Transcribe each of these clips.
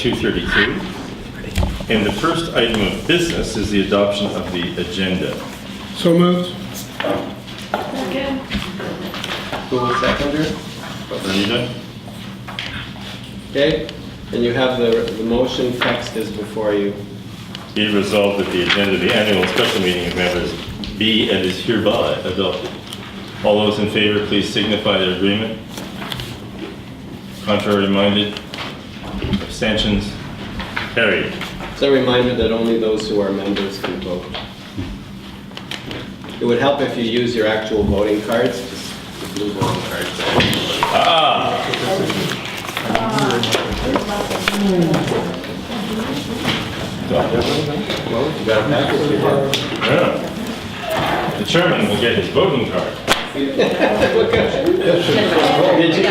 2:32. And the first item of business is the adoption of the agenda. So moved. Second. Who will second her? Anita? Okay, and you have the motion text is before you. Be it resolved that the agenda of the annual and special meeting of members be and is hereby adopted. All those in favor, please signify their agreement. Contrary minded? Abstentions? Carried. It's a reminder that only those who are members can vote. It would help if you use your actual voting cards, just the blue voting cards. Well, you got a package here. Yeah. The chairman will get his voting card. Did you?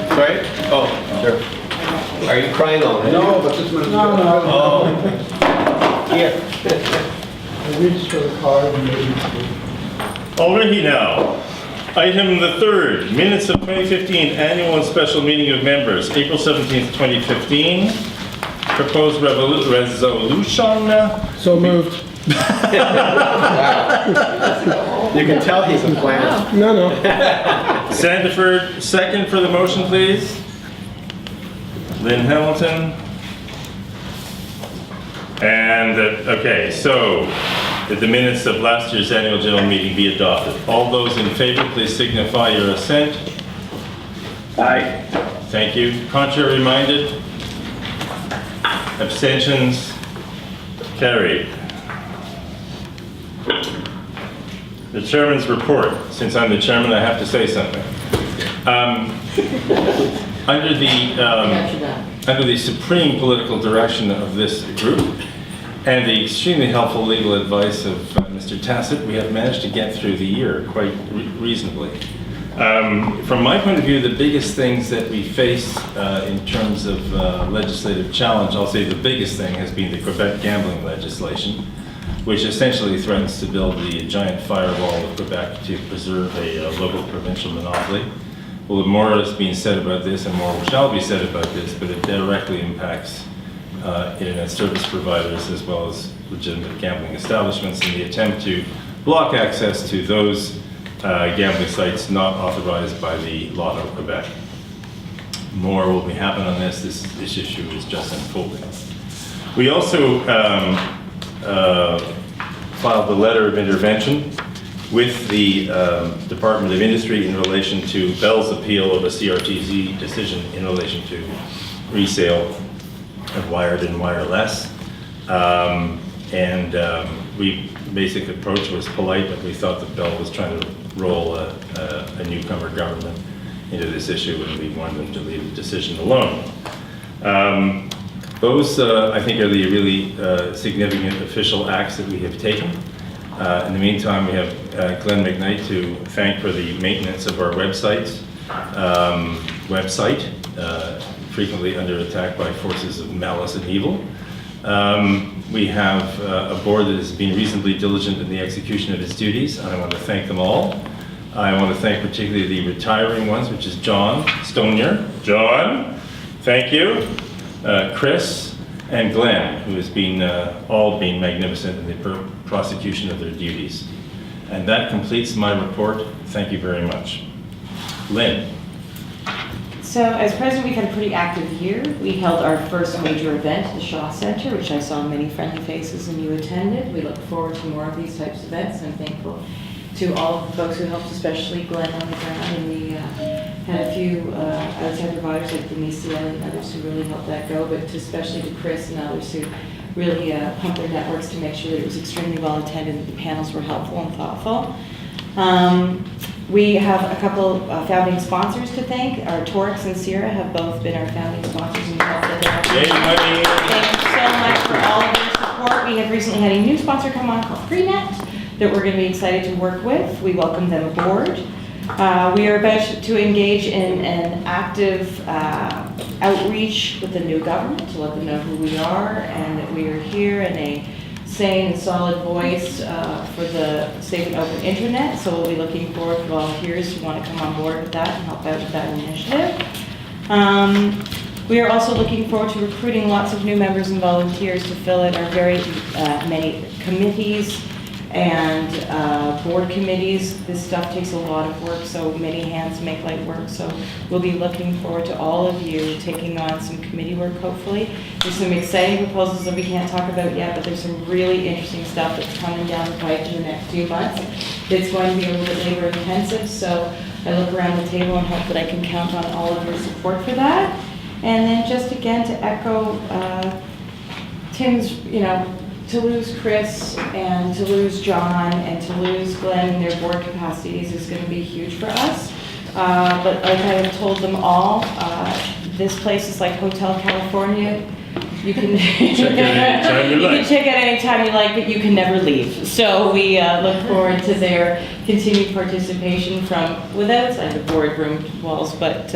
Sorry? Oh, sure. Are you crying already? No, but just a minute. No. Oh. Here. I reached for the card and maybe. Already now. Item the third, minutes of 2015 annual and special meeting of members, April 17th, 2015. Proposed resolution. So moved. You can tell he's a planner. No. Sandiford, second for the motion, please. Lynn Hamilton. And, okay, so that the minutes of last year's annual general meeting be adopted. All those in favor, please signify your assent. Aye. Thank you. Contrary minded? Abstentions? Carried. The chairman's report. Since I'm the chairman, I have to say something. Under the supreme political direction of this group and the extremely helpful legal advice of Mr. Tassett, we have managed to get through the year quite reasonably. From my point of view, the biggest things that we face in terms of legislative challenge, I'll say the biggest thing has been the Quebec gambling legislation, which essentially threatens to build the giant firewall of Quebec to preserve a local provincial monopoly. Well, more has been said about this and more shall be said about this, but it directly impacts internet service providers as well as legitimate gambling establishments in the attempt to block access to those gambling sites not authorized by the Lotto Quebec. More will happen on this. This issue is just unfolding. We also filed a letter of intervention with the Department of Industry in relation to Bell's appeal of a CRTC decision in relation to resale of wired and wireless. We basic approach was polite, but we thought that Bell was trying to roll a newcomer government into this issue, and we wanted them to leave the decision alone. Those, I think, are the really significant official acts that we have taken. In the meantime, we have Glenn McKnight to thank for the maintenance of our website, frequently under attack by forces of malice and evil. We have a board that has been reasonably diligent in the execution of its duties, and I want to thank them all. I want to thank particularly the retiring ones, which is John Stonier. John, thank you. Chris and Glenn, who has been all been magnificent in the prosecution of their duties. And that completes my report. Thank you very much. Lynn. So as president, we've had a pretty active year. We held our first major event at the Shaw Center, which I saw many friendly faces and you attended. We look forward to more of these types of events. I'm thankful to all of the folks who helped, especially Glenn on the ground, and we had a few outside providers like Denise and others who really helped that go, but especially to Chris and others who really pumped their networks to make sure that it was extremely well attended and the panels were helpful and thoughtful. We have a couple founding sponsors to thank. Our Torx and Sierra have both been our founding sponsors, and we hope that thank you so much for all of your support. We have recently had a new sponsor come on called Freenet that we're going to be excited to work with. We welcome them aboard. We are about to engage in an active outreach with the new government to let them know who we are and that we are here in a sane and solid voice for the safe and open internet. So we'll be looking forward to volunteers who want to come on board with that and help out with that initiative. We are also looking forward to recruiting lots of new members and volunteers to fill in our very many committees and board committees. This stuff takes a lot of work, so many hands make light work. So we'll be looking forward to all of you taking on some committee work, hopefully. There's some exciting proposals that we can't talk about yet, but there's some really interesting stuff that's coming down the pipe in the next few months. It's going to be a little bit labor intensive, so I look around the table and hope that I can count on all of your support for that. And then just again to echo Tim's, to lose Chris and to lose John and to lose Glenn in their board capacities is going to be huge for us. But like I have told them all, this place is like Hotel California. You can Check it anytime you you like. can check it anytime you like, but you can never leave. So we look forward to their continued participation from outside the boardroom walls, but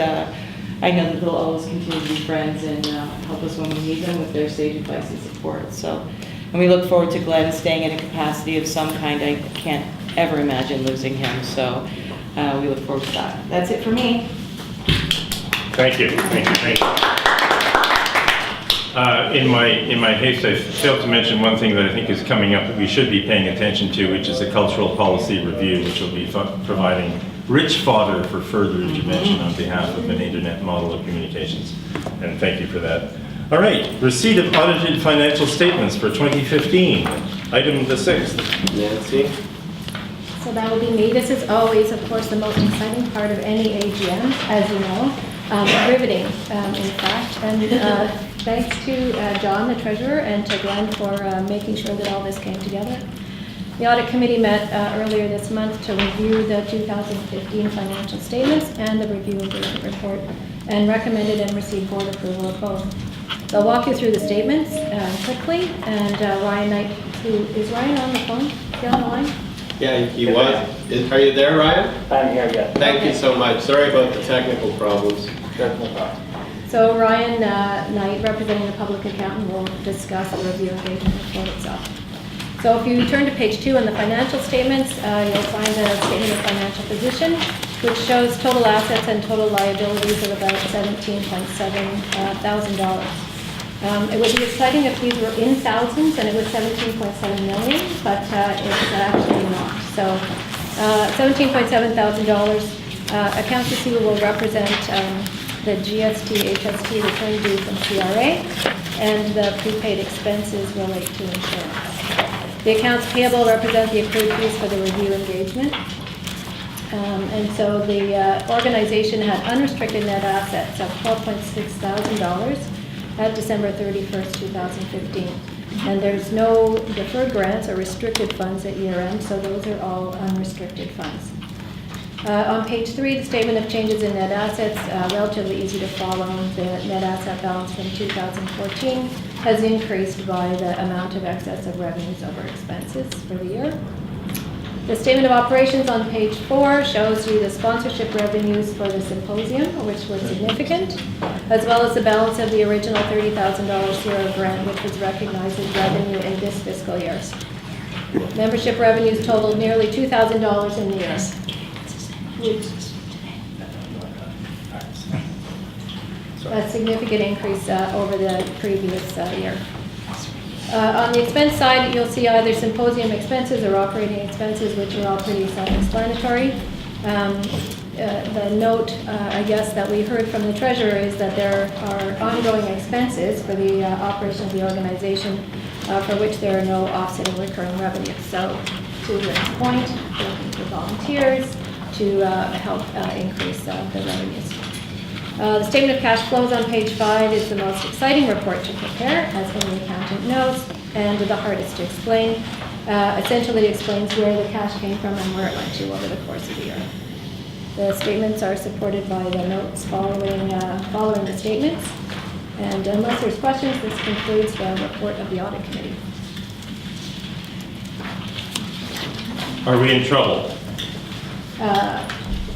I know that they'll always continue to be friends and help us when we need them with their sage advice and support. So, and we look forward to Glenn staying in a capacity of some kind. I can't ever imagine losing him. So we look forward to that. That's it for me. Thank you. In my haste, I failed to mention one thing that I think is coming up that we should be paying attention to, which is a cultural policy review, which will be providing rich fodder for further intervention on behalf of an internet model of communications. And thank you for that. All right, receipt of audited financial statements for 2015. Item the 6th. Nancy? So that will be me. This is always, of course, the most exciting part of any AGM, as you know. Riveting, in fact. And thanks to John, the treasurer, and to Glenn for making sure that all this came together. The audit committee met earlier this month to review the 2015 financial statements and the review engagement report, and recommended and received board approval of both. So I'll walk you through the statements quickly, and Ryan Knight, is Ryan on the phone? Is he on the line? Yeah, he was. Are you there, Ryan? I'm here, yes. Thank you so much. Sorry about the technical problems. That's no problem. So Ryan Knight, representing the public accountant, will discuss the review engagement report itself. So if you turn to page 2 in the financial statements, you'll find a statement of financial position, which shows total assets and total liabilities of about $17.7 thousand. It would be exciting if these were in thousands and it was 17.7 million, but it's actually not. So $17.7 thousand. Accounts receivable represent the GST, HST return due from CRA, and the prepaid expenses relate to insurance. The accounts payable represent the accrued fees for the review engagement. And so the organization had unrestricted net assets of $12.6 thousand at December 31st, 2015. And there's no deferred grants or restricted funds at year end, so those are all unrestricted funds. On page 3, the statement of changes in net assets, relatively easy to follow. The net asset balance from 2014 has increased by the amount of excess of revenues over expenses for the year. The statement of operations on page 4 shows you the sponsorship revenues for the symposium, which was significant, as well as the balance of the original $30,000 Sierra grant, which was recognized as revenue in this fiscal year. Membership revenues totaled nearly $2,000 in the year. A significant increase over the previous year. On the expense side, you'll see either symposium expenses or operating expenses, which are all pretty self-explanatory. The note, I guess, that we heard from the treasurer is that there are ongoing expenses for the operation of the organization for which there are no offsetting recurring revenues. So, to this point, we're looking for volunteers to help increase the revenues. The statement of cash flows on page 5 is the most exciting report to prepare, as any accountant knows, and the hardest to explain. Essentially, it explains where the cash came from and where it went to over the course of the year. The statements are supported by the notes following the statements. And unless there's questions, this concludes the report of the audit committee. Are we in trouble?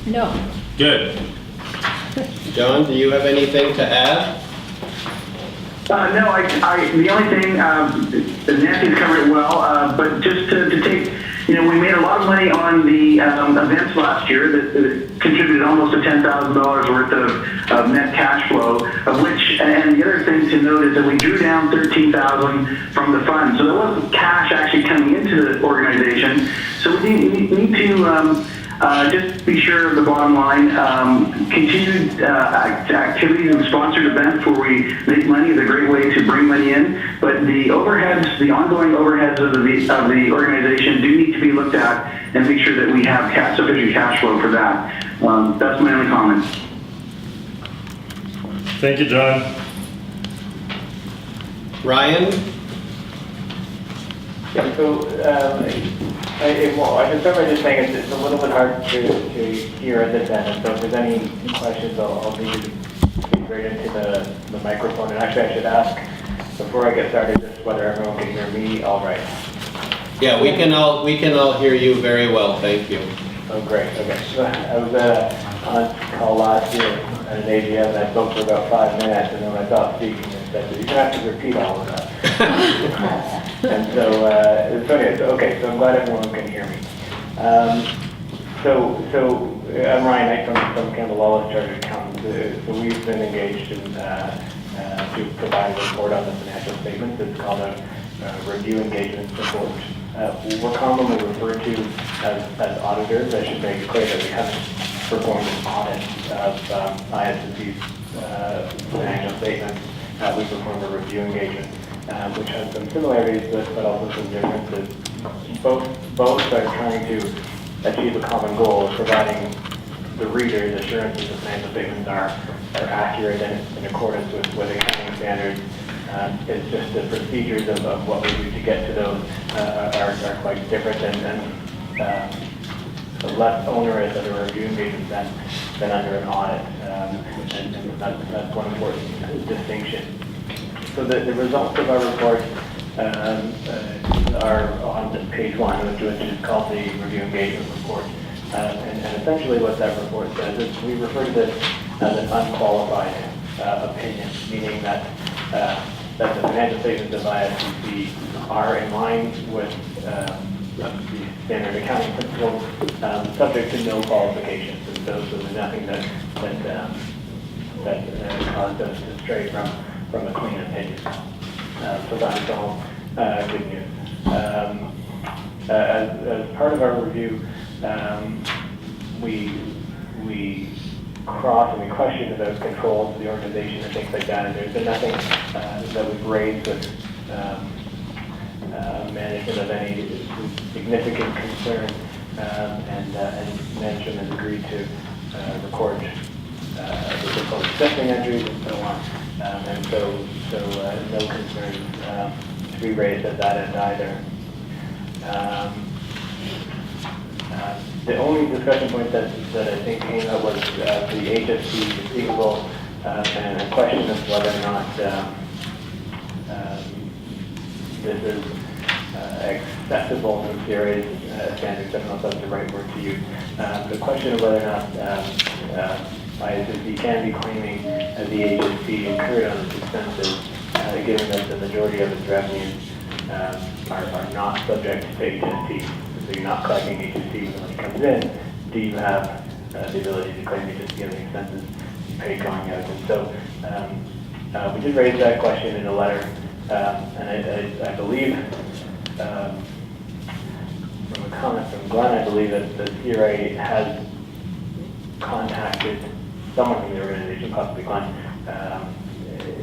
No. Good. John, do you have anything to add? No, the only thing, Nancy's covered it well, but just to take we made a lot of money on the events last year that contributed almost to $10,000 worth of net cash flow, of which, and the other thing to note is that we drew down $13,000 from the fund. So there wasn't cash actually coming into the organization. So we need to just be sure of the bottom line. Continued activities and sponsored events where we make money is a great way to bring money in, but the overheads, the ongoing overheads of the organization do need to be looked at and make sure that we have sufficient cash flow for that. That's my only comment. Thank you, John. Ryan? Yeah, so I can start by just saying it's a little bit hard to hear at this end, and so if there's any questions, I'll need you to speak right into the microphone. And actually, I should ask, before I get started, just whether everyone can hear me all right. Yeah, we can all hear you very well, thank you. Oh, great, okay. So I was on a call last year at an AGM, and I spoke for about 5 minutes, and then when I stopped speaking, I said, you're going to have to repeat all of that. And so, okay, so I'm glad everyone can hear me. So I'm Ryan Knight from Campbell Wallace Chartered Accountants. So we've been engaged in, to provide a report on the financial statements. It's called a review engagement report. We're commonly referred to as auditors. I should make it clear that we haven't performed an audit of Iscc's financial statements. We performed a review engagement, which has some similarities but also some differences. Both are trying to achieve a common goal of providing the readers assurances that financial statements are accurate and in accordance with accounting standards. It's just the procedures of what we do to get to those are quite different and less onerous at a review engagement than under an audit. And that's one important distinction. So the results of our report are on page 1, which is called the review engagement report. And essentially what that report says is we refer to this as an unqualified opinion, meaning that the financial statements of Iscc are in line with the standard accounting principles, subject to no qualifications. And so there's nothing that caused us to stray from a clean opinion. So that's all good news. As part of our review, we cross and we question about controls of the organization and things like that, and there's been nothing that we've raised with management of any significant concern, and management has agreed to record the so-called assessing entries and so on, and so no concerns to be raised at that end either. The only discussion point that I think came up was the HSC receivable and a question of whether or not this is accessible to CRA's standards. I don't know if that's the right word to use. The question of whether or not Iscc can be claiming the HSC incurred on its expenses, given that the majority of its revenues are not subject to HST. So you're not collecting HST when it comes in. Do you have the ability to claim HST on the expenses you paid going out? And so we did raise that question in a letter, and I believe, from a comment from Glenn, I believe that the CRA has contacted someone from the organization, possibly Glenn,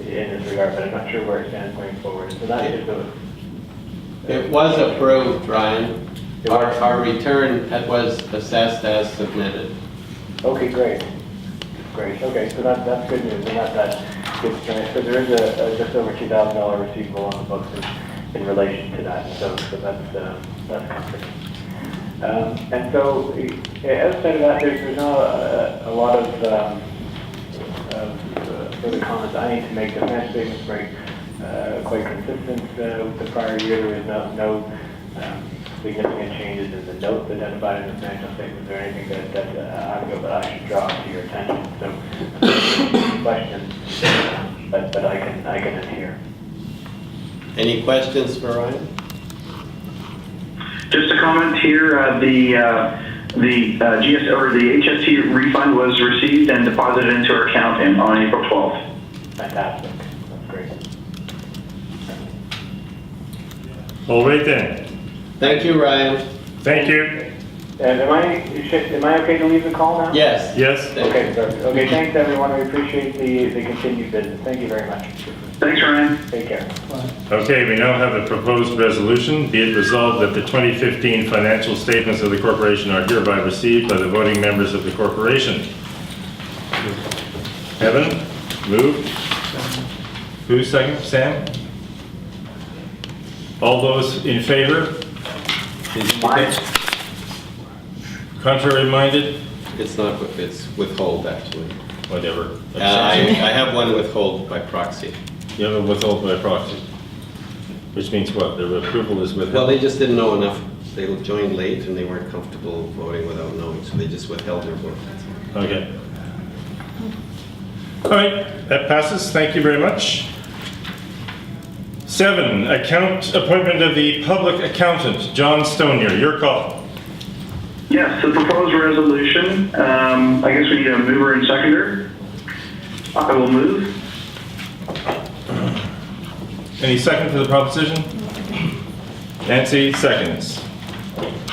in this regard, but I'm not sure where it stands going forward. So that is It was approved, Ryan. Our return was assessed as submitted. Okay, great. Great. Okay, so that's good news, and that's good strength. So there is a just over $2,000 receivable on the books in relation to that. So that's comforting. And so, outside of that, there's not a lot of further comments I need to make. The financial statements are quite consistent with the prior year. There is no significant changes in the notes identified in the financial statements or anything that I feel that I should draw to your attention. So, questions, but I can adhere. Any questions for Ryan? Just a comment here, the GS or the HST refund was received and deposited into our account on April 12th. Fantastic. That's great. All right then. Thank you, Ryan. Thank you. Am I okay to leave the call now? Yes. Yes. Okay, sir. Okay, thanks everyone. We appreciate the continued business. Thank you very much. Thanks, Ryan. Take care. Okay, we now have the proposed resolution. Be it resolved that the 2015 financial statements of the corporation are hereby received by the voting members of the corporation. Evan, moved. Who's second? Sam? All those in favor? Please indicate. Contrary minded? It's not, it's withhold, actually. Whatever. I have one withhold by proxy. You have a withhold by proxy. Which means what? Their approval is Well, withheld? they just didn't know enough. They joined late and they weren't comfortable voting without knowing, so they just withheld their vote. Okay. All right, that passes. Thank you very much. 7, appointment of the public accountant, John Stonier. Your call. Yes, the proposed resolution, I guess we need a mover and seconder. I will move. Any second for the proposition? Nancy, seconds.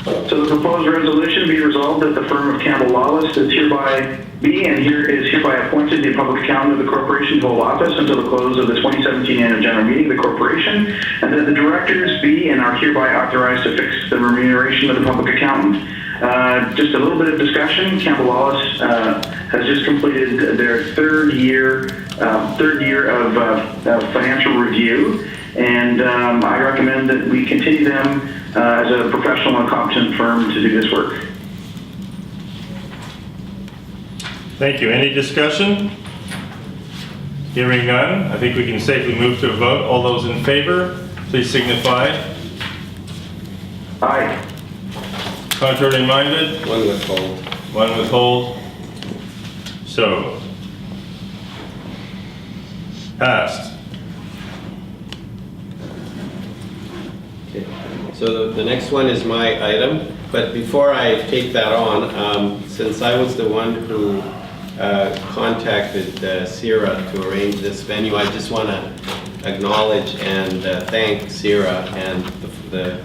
So the proposed resolution be resolved that the firm of Campbell Lawless is hereby appointed the public accountant of the corporation to hold office until the close of the 2017 annual general meeting of the corporation, and that the directors be and are hereby authorized to fix the remuneration of the public accountant. Just a little bit of discussion. Campbell Lawless has just completed their third year of financial review, and I recommend that we continue them as a professional and competent firm to do this work. Thank you. Any discussion? Hearing none, I think we can safely move to a vote. All those in favor, please signify. Aye. Contrary minded? One withhold. One withhold. So, passed. Okay. So the next one is my item, but before I take that on, since I was the one who contacted Sierra to arrange this venue, I just want to acknowledge and thank Sierra and the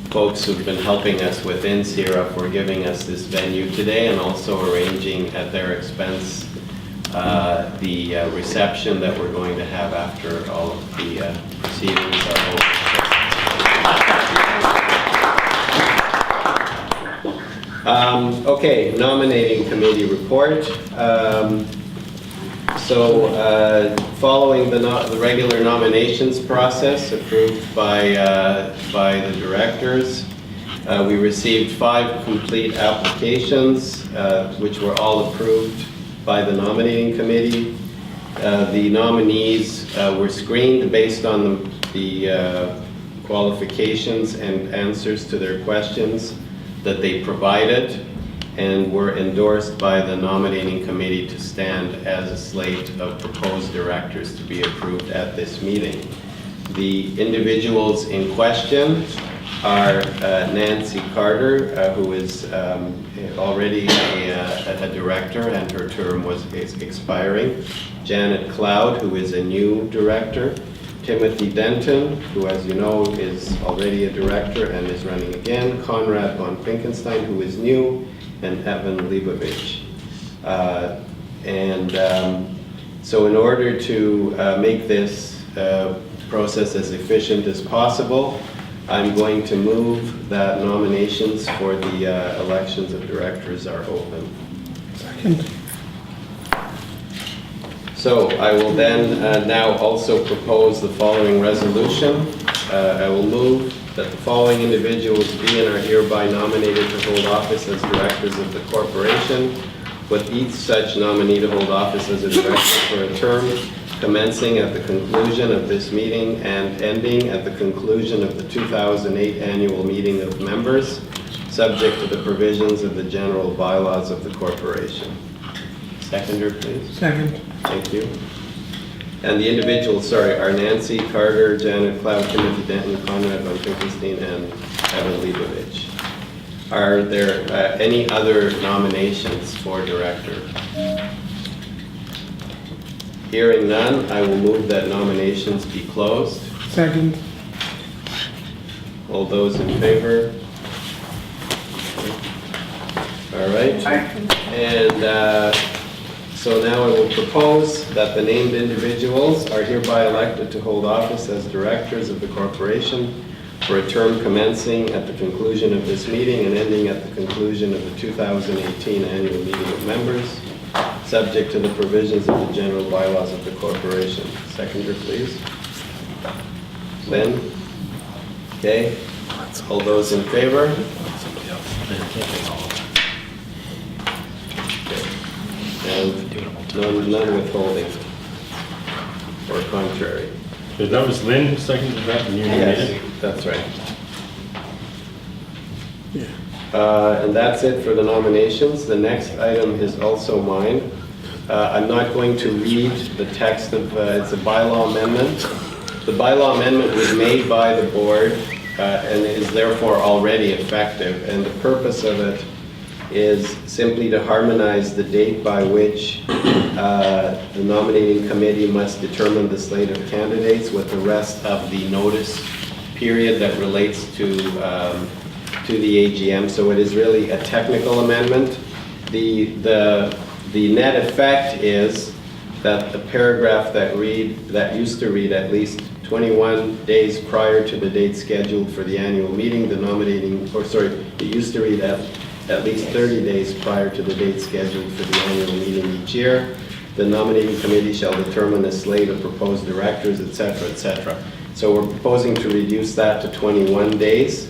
folks who've been helping us within Sierra for giving us this venue today, and also arranging at their expense the reception that we're going to have after all of the proceedings are over. Okay, nominating committee report. Following the regular nominations process approved by the directors, we received 5 complete applications, which were all approved by the nominating committee. The nominees were screened based on the qualifications and answers to their questions that they provided, and were endorsed by the nominating committee to stand as a slate of proposed directors to be approved at this meeting. The individuals in question are Nancy Carter, who is already a director and her term is expiring, Janet Cloud, who is a new director, Timothy Denton, who, as you know, is already a director and is running again, Conrad von Finkenstein, who is new, and Evan Leibovich. So in order to make this process as efficient as possible, I'm going to move that nominations for the elections of directors are open. Second. So I will then now also propose the following resolution. I will move that the following individuals be and are hereby nominated to hold office as directors of the corporation, with each such nominee to hold office as a director for a term commencing at the conclusion of this meeting and ending at the conclusion of the 2008 annual meeting of members, subject to the provisions of the general bylaws of the corporation. Seconder, please. Second. Thank you. And the individuals, are Nancy Carter, Janet Cloud, Timothy Denton, Conrad von Finkenstein, and Evan Leibovich. Are there any other nominations for director? Hearing none, I will move that nominations be closed. Second. All those in favor? All right. And so now I will propose that the named individuals are hereby elected to hold office as directors of the corporation for a term commencing at the conclusion of this meeting and ending at the conclusion of the 2018 annual meeting of members, subject to the provisions of the general bylaws of the corporation. Seconder, please. Lynn? Okay. All those in favor? And none withholding or contrary. So that was Lynn who seconded that, and you nominated? Yes, that's right. And that's it for the nominations. The next item is also mine. I'm not going to read the text of, it's a bylaw amendment. The bylaw amendment was made by the board and is therefore already effective. And the purpose of it is simply to harmonize the date by which the nominating committee must determine the slate of candidates with the rest of the notice period that relates to the AGM. So it is really a technical amendment. The net effect is that the paragraph that used to read at least 21 days prior to the date scheduled for the annual meeting, it used to read at least 30 days prior to the date scheduled for the annual meeting each year. The nominating committee shall determine a slate of proposed directors, etc., etc. So we're proposing to reduce that to 21 days.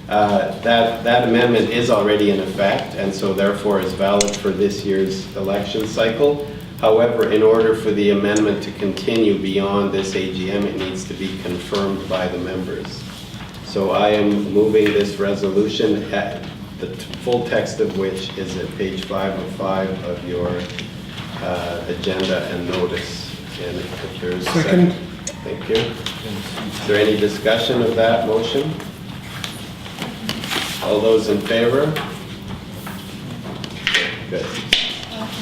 That amendment is already in effect, and so therefore is valid for this year's election cycle. However, in order for the amendment to continue beyond this AGM, it needs to be confirmed by the members. So I am moving this resolution, at the full text of which is at page 505 of your agenda and notice. And if there's a second. Thank you. Is there any discussion of that motion? All those in favor? Good.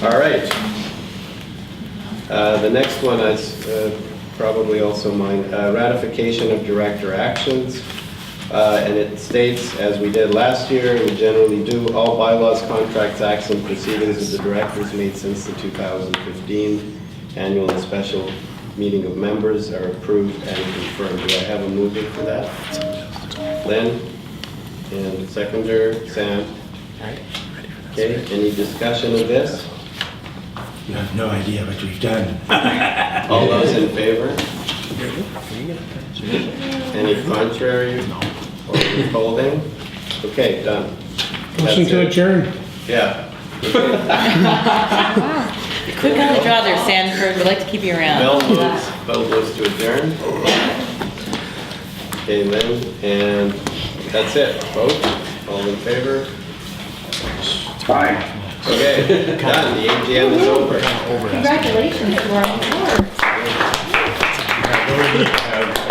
All right. The next one is probably also mine. Ratification of director actions. And it states, as we did last year, we generally do, all bylaws, contracts, acts, and proceedings of the directors made since the 2015 annual and special meeting of members are approved and confirmed. Do I have a mover for that? Lynn? And seconder, Sam? Okay, any discussion of this? You have no idea what we've done. All those in favor? Any contrary or withholding? Okay, done. Motion That's to it. adjourn. Yeah. Quick on the draw there, Sanford. We'd like to keep you around. Bill moves to adjourn. Okay, Lynn, and that's it. Vote. All in favor? Aye. Okay, done. The AGM is over. Congratulations to our board.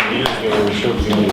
Years ago, we showed you